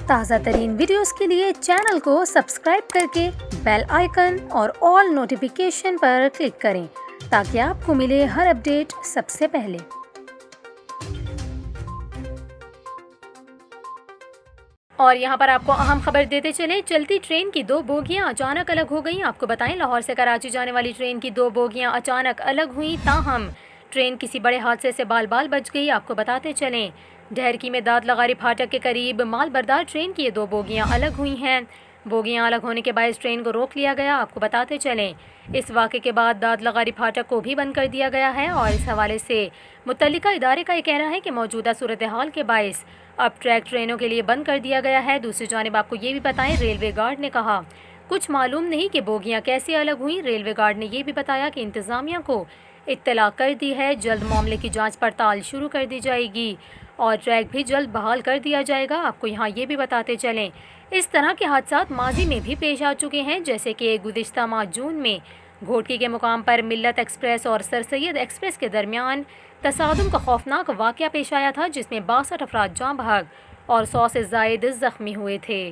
ताज़ा तरीन वीडियोस के लिए चैनल को सब्सक्राइब करके बेल आइकन और ऑल नोटिफिकेशन पर क्लिक करें ताकि आपको मिले हर अपडेट सबसे पहले। और यहाँ पर आपको अहम खबर देते चले, चलती ट्रेन की 2 बोगियां अचानक अलग हो गईं। आपको बताएं, लाहौर से कराची जाने वाली ट्रेन की 2 बोगियां अचानक अलग हुई, ताहम ट्रेन किसी बड़े हादसे से बाल बाल बच गई। आपको बताते चलें, ढहरकी में दाद लगारी फाटक के करीब मालबरदार ट्रेन की ये 2 बोगियां अलग हुई हैं। बोगियां अलग होने के बायस ट्रेन को रोक लिया गया। आपको बताते चलें, इस वाक़े के बाद दाद लगारी फाटक को भी बंद कर दिया गया है और इस हवाले से मुतल्लिका इदारे का ये कहना है कि मौजूदा सूरत हाल के बायस अब ट्रैक ट्रेनों के लिए बंद कर दिया गया है। दूसरी जानिब आपको ये भी बताएं, रेलवे गार्ड ने कहा कुछ मालूम नहीं कि बोगियां कैसे अलग हुई। रेलवे गार्ड ने यह भी बताया कि इंतज़ामिया को इत्तला कर दी है, जल्द मामले की जांच पड़ताल शुरू कर दी जाएगी और ट्रैक भी जल्द बहाल कर दिया जाएगा। आपको यहाँ ये भी बताते चलें, इस तरह के हादसात माजी में भी पेश आ चुके हैं, जैसे कि गुज़िश्ता माह जून में घोटकी के मुकाम पर मिल्लत एक्सप्रेस और सर सैयद एक्सप्रेस के दरमियान तसादुम का खौफनाक वाक़या पेश आया था, जिसमें 62 अफराद जाँ बहक और 100 से ज़ायद ज़ख्मी हुए थे।